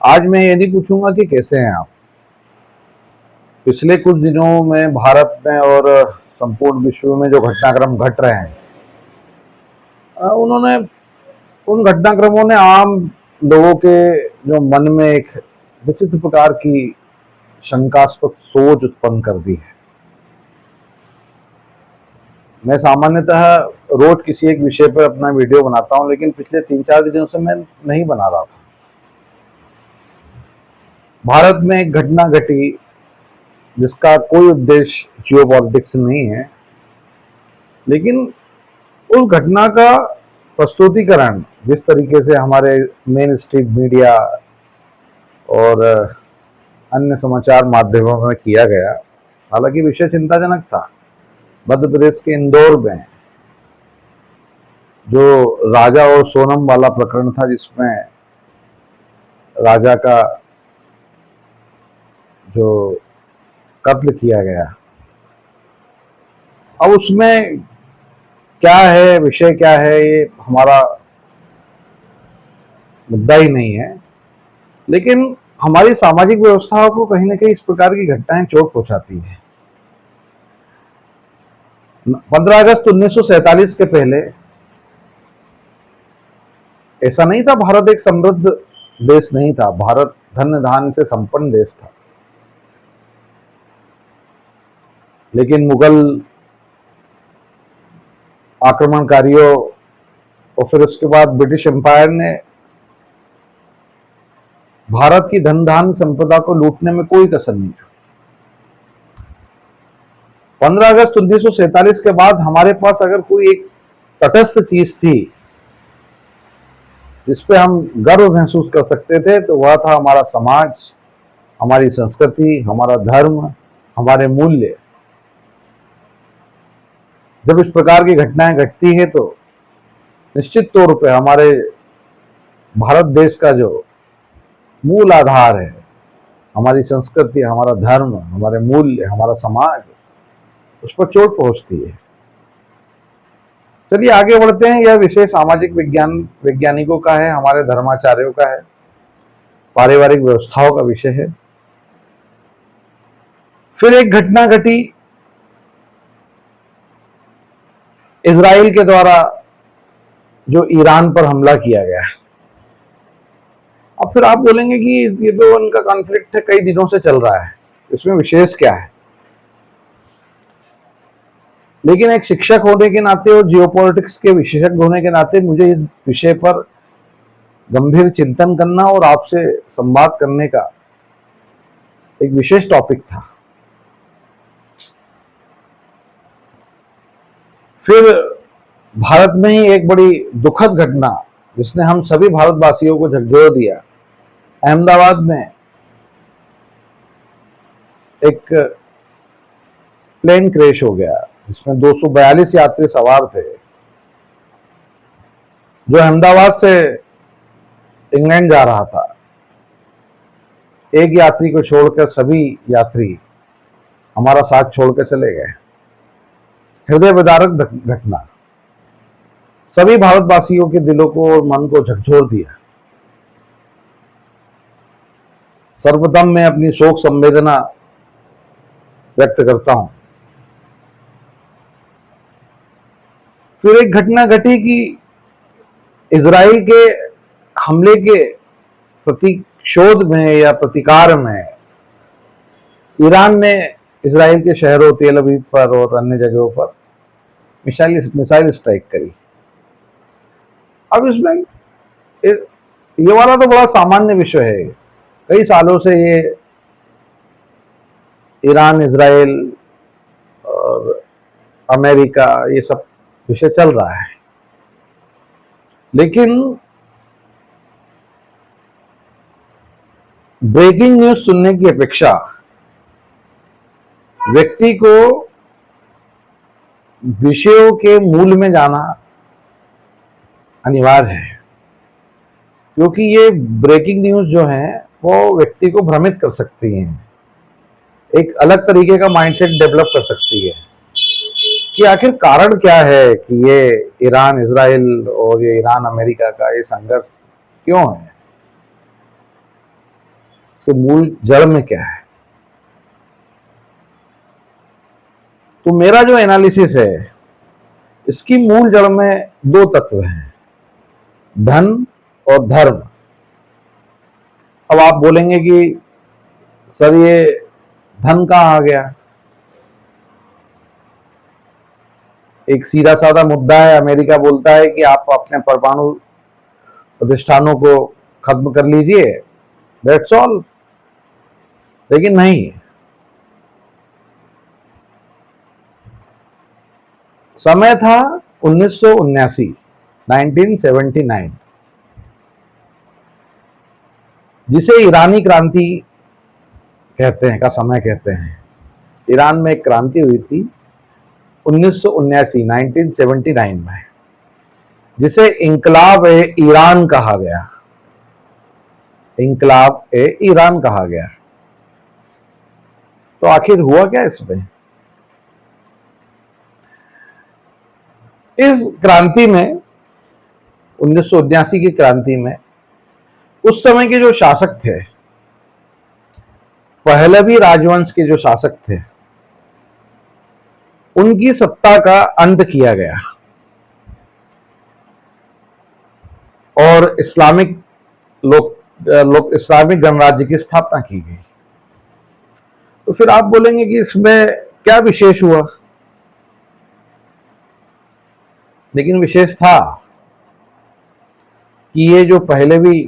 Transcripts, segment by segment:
आज मैं ये नहीं पूछूंगा कि कैसे हैं आप। पिछले कुछ दिनों में भारत में और संपूर्ण विश्व में जो घटनाक्रम घट रहे हैं, उन्होंने उन घटनाक्रमों ने आम लोगों के जो मन में एक विचित्र प्रकार की शंकास्पद सोच उत्पन्न कर दी है। मैं सामान्यतः रोज किसी एक विषय पर अपना वीडियो बनाता हूं, लेकिन पिछले 3-4 दिनों से मैं नहीं बना रहा था। भारत में एक घटना घटी जिसका कोई उद्देश्य जियोपॉलिटिक्स नहीं है, लेकिन उस घटना का प्रस्तुतिकरण जिस तरीके से हमारे मेन स्ट्रीम मीडिया और अन्य समाचार माध्यमों में किया गया, हालांकि विषय चिंताजनक था। मध्य प्रदेश के इंदौर में जो राजा और सोनम वाला प्रकरण था, जिसमें राजा का जो कत्ल किया गया, अब उसमें क्या है, विषय क्या है, ये हमारा मुद्दा ही नहीं है। लेकिन हमारी सामाजिक व्यवस्थाओं को कहीं ना कहीं इस प्रकार की घटनाएं चोट पहुंचाती है। 15 अगस्त 1947 के पहले ऐसा नहीं था। भारत एक समृद्ध देश नहीं था। भारत धन धान्य से संपन्न देश था। लेकिन मुगल आक्रमणकारियों और फिर उसके बाद ब्रिटिश एम्पायर ने भारत की धन धान्य संपदा को लूटने में कोई कसर नहीं छोड़ी। 15 अगस्त 1947 के बाद हमारे पास अगर कोई एक तटस्थ चीज थी जिसपे हम गर्व महसूस कर सकते थे, तो वह था हमारा समाज, हमारी संस्कृति, हमारा धर्म, हमारे मूल्य। जब इस प्रकार की घटनाएं घटती हैं तो निश्चित तौर पे हमारे भारत देश का जो मूल आधार है, हमारी संस्कृति, हमारा धर्म, हमारे मूल्य, हमारा समाज, उस पर चोट पहुंचती है। चलिए आगे बढ़ते हैं। यह विषय सामाजिक वैज्ञानिकों का है, हमारे धर्माचार्यों का है, पारिवारिक व्यवस्थाओं का विषय है। फिर एक घटना घटी इजराइल के द्वारा जो ईरान पर हमला किया गया। अब फिर आप बोलेंगे कि ये तो उनका कॉन्फ्लिक्ट है, कई दिनों से चल रहा है, इसमें विशेष क्या है। लेकिन एक शिक्षक होने के नाते और जियोपॉलिटिक्स के विशेषज्ञ होने के नाते मुझे इस विषय पर गंभीर चिंतन करना और आपसे संवाद करने का एक विशेष टॉपिक था। फिर भारत में ही एक बड़ी दुखद घटना जिसने हम सभी भारतवासियों को झकझोर दिया। अहमदाबाद में एक प्लेन क्रैश हो गया जिसमें 242 यात्री सवार थे, जो अहमदाबाद से इंग्लैंड जा रहा था। एक यात्री को छोड़कर सभी यात्री हमारा साथ छोड़कर चले गए। हृदय विदारक घटना सभी भारतवासियों के दिलों को और मन को झकझोर दिया। सर्वप्रथम मैं अपनी शोक संवेदना व्यक्त करता हूं। फिर एक घटना घटी कि इजराइल के हमले के प्रतिशोध में या प्रतिकार में ईरान ने इजराइल के शहरों तेल अवीव पर और अन्य जगहों पर मिसाइल स्ट्राइक करी। अब इसमें ये वाला तो बड़ा सामान्य विषय है। कई सालों से ये ईरान, इजराइल और अमेरिका, ये सब विषय चल रहा है। लेकिन ब्रेकिंग न्यूज सुनने की अपेक्षा व्यक्ति को विषयों के मूल में जाना अनिवार्य है, क्योंकि ये ब्रेकिंग न्यूज जो है वो व्यक्ति को भ्रमित कर सकती हैं, एक अलग तरीके का माइंडसेट डेवलप कर सकती है कि आखिर कारण क्या है कि ये ईरान इजराइल और ये ईरान अमेरिका का ये संघर्ष क्यों है। इसके मूल जड़ में क्या है? तो मेरा जो एनालिसिस है, इसकी मूल जड़ में दो तत्व हैं, धन और धर्म। अब आप बोलेंगे कि सर ये धन कहां आ गया? एक सीधा साधा मुद्दा है, अमेरिका बोलता है कि आप अपने परमाणु प्रतिष्ठानों को खत्म कर लीजिए, दैट्स ऑल। लेकिन नहीं, समय था 1979, 1979, जिसे ईरानी क्रांति कहते हैं, का समय कहते हैं। ईरान में एक क्रांति हुई थी 1979, 1979 में, जिसे इंकलाब ए ईरान कहा गया। इंकलाब ए ईरान कहा गया। तो आखिर हुआ क्या इसमें? इस क्रांति में, 1979 की क्रांति में, उस समय के जो शासक थे, पहलवी राजवंश के जो शासक थे, उनकी सत्ता का अंत किया गया और इस्लामिक इस्लामिक गणराज्य की स्थापना की गई। तो फिर आप बोलेंगे कि इसमें क्या विशेष हुआ? लेकिन विशेष था कि ये जो पहलवी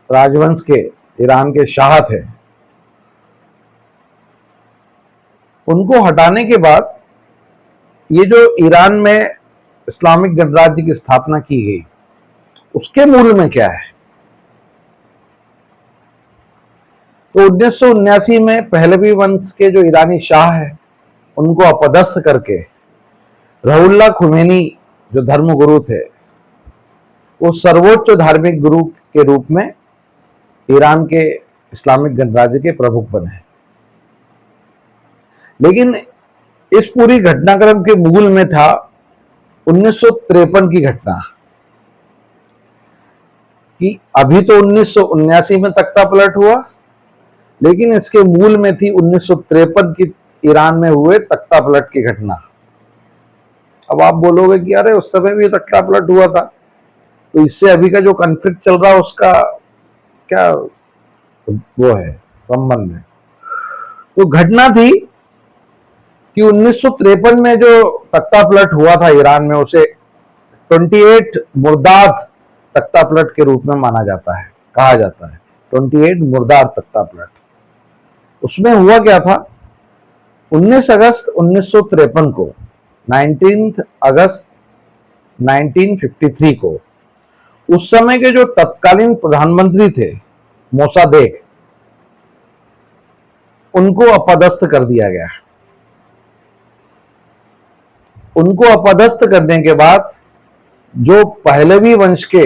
राजवंश के ईरान के शाह थे, उनको हटाने के बाद ये जो ईरान में इस्लामिक गणराज्य की स्थापना की गई, उसके मूल में क्या है? तो 1979 में पहलवी वंश के जो ईरानी शाह है, उनको अपदस्थ करके रुहुल्लाह खुमैनी जो धर्मगुरु थे, वो सर्वोच्च धार्मिक गुरु के रूप में ईरान के इस्लामिक गणराज्य के प्रमुख बने। लेकिन इस पूरी घटनाक्रम के मूल में था 1953 की घटना, कि अभी तो 1979 में तख्ता पलट हुआ, लेकिन इसके मूल में थी 1953 की ईरान में हुए तख्ता पलट की घटना। अब आप बोलोगे कि अरे उस समय भी तख्ता पलट हुआ था, तो इससे अभी का जो कॉन्फ्लिक्ट चल रहा है उसका क्या वो है, संबंध है? तो घटना थी कि 1953 में जो तख्ता पलट हुआ था ईरान में, उसे 28 मुर्दाद तख्ता पलट के रूप में माना जाता है, कहा जाता है 28 मुर्दाद तख्ता पलट। उसमें हुआ क्या था? 19 अगस्त 1953 को, 19 अगस्त 1953 को, उस समय के जो तत्कालीन प्रधानमंत्री थे मोसादेक, उनको अपदस्थ कर दिया गया। उनको अपदस्थ करने के बाद जो पहलवी वंश के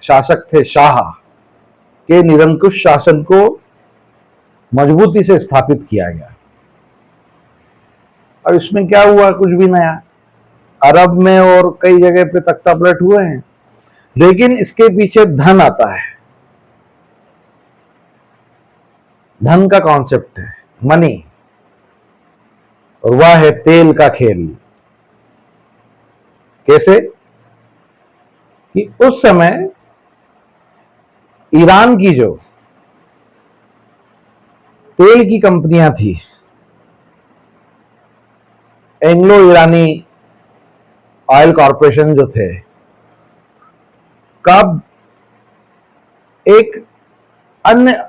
शासक थे, शाह के निरंकुश शासन को मजबूती से स्थापित किया गया। अब इसमें क्या हुआ? कुछ भी नया। अरब में और कई जगह पे तख्ता पलट हुए हैं, लेकिन इसके पीछे धन आता है। धन का कॉन्सेप्ट है, मनी, और वह है तेल का खेल। कैसे? कि उस समय ईरान की जो तेल की कंपनियां थी, एंग्लो ईरानी ऑयल कॉरपोरेशन जो थे, का एक अन्य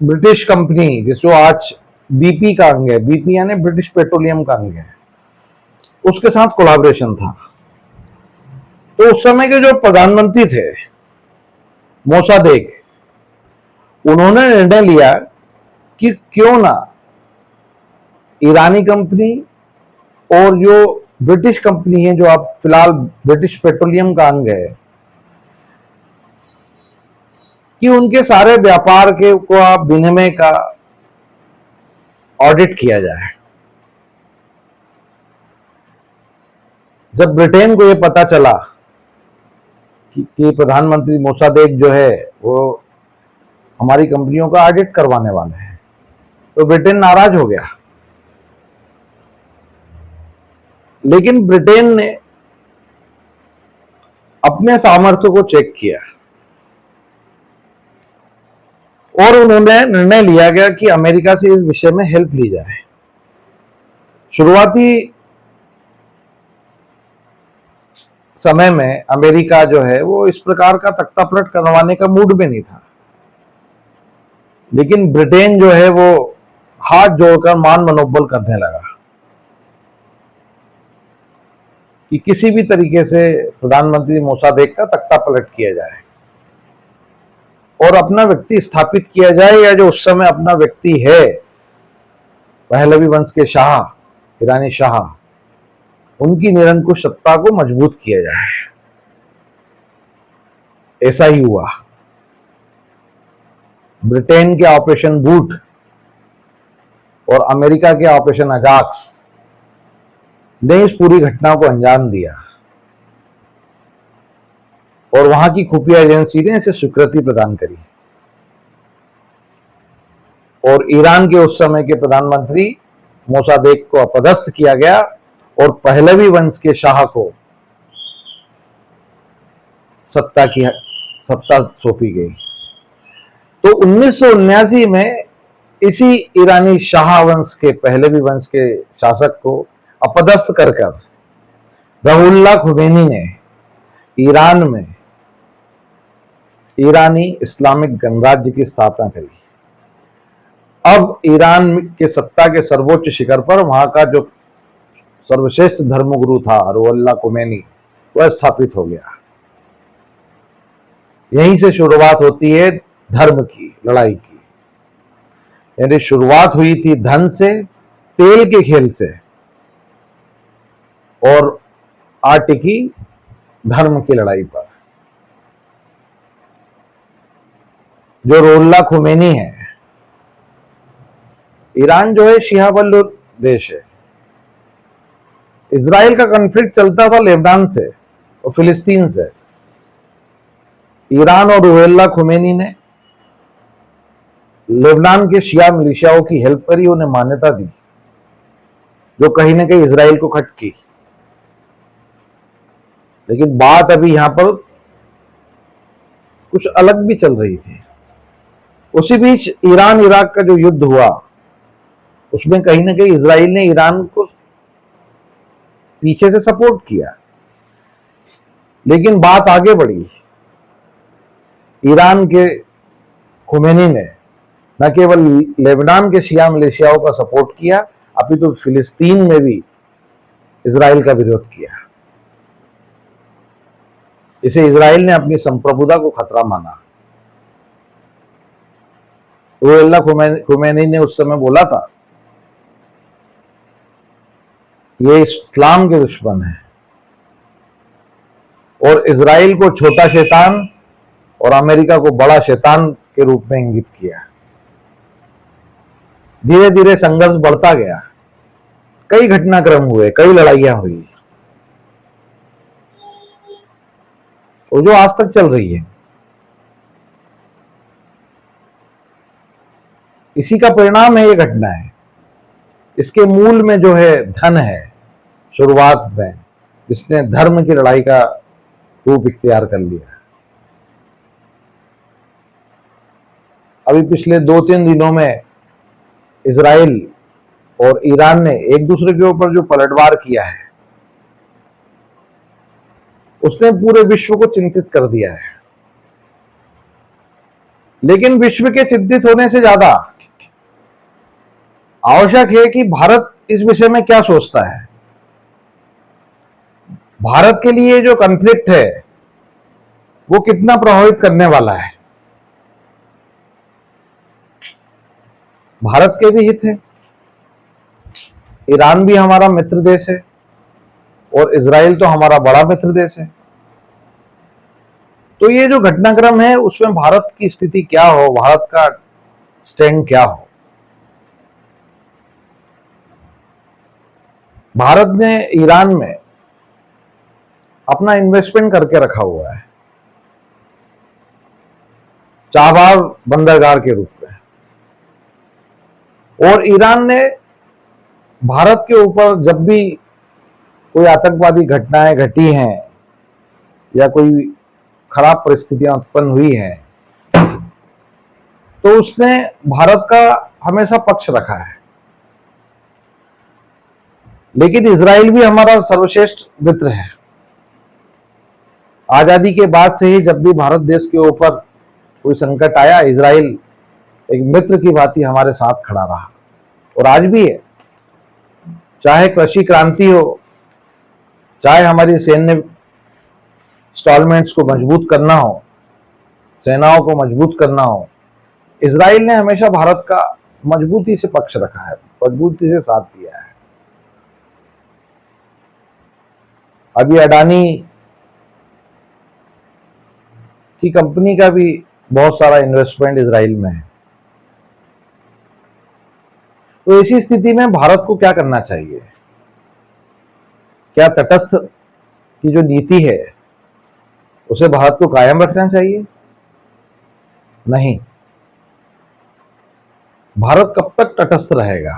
ब्रिटिश कंपनी, जिस जो आज बीपी का अंग है, बीपी यानी ब्रिटिश पेट्रोलियम का अंग है, उसके साथ कोलैबोरेशन था। तो उस समय के जो प्रधानमंत्री थे मोसादेक, उन्होंने निर्णय लिया कि क्यों ना ईरानी कंपनी और जो ब्रिटिश कंपनी है, जो आप फिलहाल ब्रिटिश पेट्रोलियम का अंग है, कि उनके सारे व्यापार के को आप विनिमय का ऑडिट किया जाए। जब ब्रिटेन को यह पता चला कि प्रधानमंत्री मोसादेक जो है वो हमारी कंपनियों का ऑडिट करवाने वाले हैं, तो ब्रिटेन नाराज हो गया। लेकिन ब्रिटेन ने अपने सामर्थ्य को चेक किया और उन्होंने निर्णय लिया गया कि अमेरिका से इस विषय में हेल्प ली जाए। शुरुआती समय में अमेरिका जो है वो इस प्रकार का तख्तापलट करवाने का मूड में नहीं था, लेकिन ब्रिटेन जो है वो हाथ जोड़कर मान मनोबल करने लगा कि किसी भी तरीके से प्रधानमंत्री मोसादेक का तख्तापलट किया जाए और अपना व्यक्ति स्थापित किया जाए, या जो उस समय अपना व्यक्ति है पहलवी वंश के शाह, ईरानी शाह, उनकी निरंकुश सत्ता को मजबूत किया जाए। ऐसा ही हुआ। ब्रिटेन के ऑपरेशन बूट और अमेरिका के ऑपरेशन अजाक्स ने इस पूरी घटना को अंजाम दिया और वहां की खुफिया एजेंसी ने इसे स्वीकृति प्रदान करी और ईरान के उस समय के प्रधानमंत्री मोसादेक को अपदस्थ किया गया और पहलवी वंश के शाह को सत्ता सौंपी गई। तो 1979 में इसी ईरानी शाह वंश के, पहलवी वंश के शासक को अपदस्थ कर रुहुल्लाह खुमैनी ने ईरान में ईरानी इस्लामिक गणराज्य की स्थापना करी। अब ईरान के सत्ता के सर्वोच्च शिखर पर वहां का जो सर्वश्रेष्ठ धर्मगुरु था रुहुल्लाह खुमैनी, वह स्थापित हो गया। यहीं से शुरुआत होती है धर्म की लड़ाई की। यानी शुरुआत हुई थी धन से, तेल के खेल से, और आ टिकी धर्म की लड़ाई पर। जो रुहुल्लाह खुमैनी है, ईरान जो है शिया बल्लू देश है। इजराइल का कॉन्फ्लिक्ट चलता था लेबनान से और फिलिस्तीन से। ईरान और रुहुल्लाह खुमैनी ने लेबनान के शिया मिलिशियाओं की हेल्प करी, उन्हें मान्यता दी, जो कहीं ना कहीं इजराइल को खटकी। लेकिन बात अभी यहां पर कुछ अलग भी चल रही थी। उसी बीच ईरान इराक का जो युद्ध हुआ, उसमें कहीं ना कहीं इजराइल ने ईरान को पीछे से सपोर्ट किया। लेकिन बात आगे बढ़ी। ईरान के खुमैनी ने न केवल लेबनान के शिया मिलिशियाओं का सपोर्ट किया, अभी तो फिलिस्तीन में भी इजराइल का विरोध किया। इसे इजराइल ने अपनी संप्रभुता को खतरा माना। रुहुल्लाह खुमैनी ने उस समय बोला था, ये इस्लाम के दुश्मन है, और इजराइल को छोटा शैतान और अमेरिका को बड़ा शैतान के रूप में इंगित किया। धीरे धीरे संघर्ष बढ़ता गया, कई घटनाक्रम हुए, कई लड़ाइयां हुई, और जो आज तक चल रही है। इसी का परिणाम है ये घटना है। इसके मूल में जो है धन है, शुरुआत में जिसने धर्म की लड़ाई का रूप इख्तियार कर लिया। अभी पिछले 2-3 दिनों में इजराइल और ईरान ने एक दूसरे के ऊपर जो पलटवार किया है, उसने पूरे विश्व को चिंतित कर दिया है। लेकिन विश्व के चिंतित होने से ज्यादा आवश्यक है कि भारत इस विषय में क्या सोचता है। भारत के लिए जो कॉन्फ्लिक्ट है वो कितना प्रभावित करने वाला है। भारत के भी हित है, ईरान भी हमारा मित्र देश है, और इजराइल तो हमारा बड़ा मित्र देश है। तो ये जो घटनाक्रम है उसमें भारत की स्थिति क्या हो, भारत का स्टैंड क्या हो। भारत ने ईरान में अपना इन्वेस्टमेंट करके रखा हुआ है। चाबार बंदरगाह के रूप में। और ईरान ने भारत के ऊपर जब भी कोई आतंकवादी घटनाएं घटी हैं या कोई खराब परिस्थितियां उत्पन्न हुई हैं, तो उसने भारत का हमेशा पक्ष रखा है। लेकिन इजराइल भी हमारा सर्वश्रेष्ठ मित्र है। आजादी के बाद से ही जब भी भारत देश के ऊपर कोई संकट आया, इजराइल एक मित्र की भांति हमारे साथ खड़ा रहा और आज भी है। चाहे कृषि क्रांति हो, चाहे हमारी सैन्य इंस्टॉलमेंट्स को मजबूत करना हो, सेनाओं को मजबूत करना हो, इजराइल ने हमेशा भारत का मजबूती से पक्ष रखा है, मजबूती से साथ दिया है। अभी अडानी की कंपनी का भी बहुत सारा इन्वेस्टमेंट इजराइल में है। तो ऐसी स्थिति में भारत को क्या करना चाहिए? क्या तटस्थ की जो नीति है उसे भारत को कायम रखना चाहिए? नहीं। भारत कब तक तटस्थ रहेगा?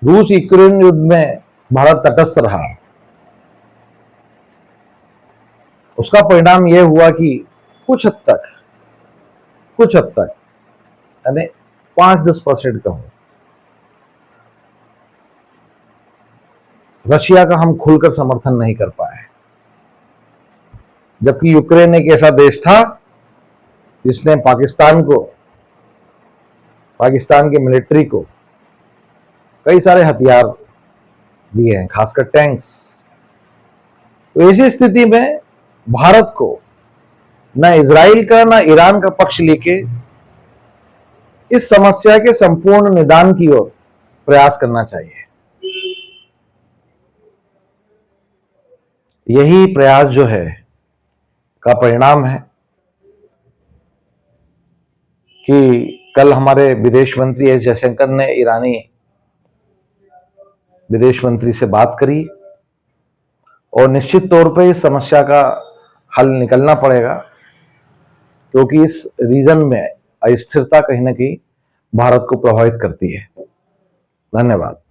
रूस यूक्रेन युद्ध में भारत तटस्थ रहा। उसका परिणाम यह हुआ कि कुछ हद तक यानी 5-10% का हो, रशिया का हम खुलकर समर्थन नहीं कर पाए। जबकि यूक्रेन एक ऐसा देश था जिसने पाकिस्तान के मिलिट्री को कई सारे हथियार दिए हैं, खासकर टैंक्स। तो ऐसी स्थिति में भारत को न इजराइल का न ईरान का पक्ष लेके इस समस्या के संपूर्ण निदान की ओर प्रयास करना चाहिए। यही प्रयास जो है का परिणाम है कि कल हमारे विदेश मंत्री एस जयशंकर ने ईरानी विदेश मंत्री से बात करी और निश्चित तौर पे इस समस्या का हल निकलना पड़ेगा, क्योंकि इस रीजन में अस्थिरता कहीं ना कहीं भारत को प्रभावित करती है। धन्यवाद।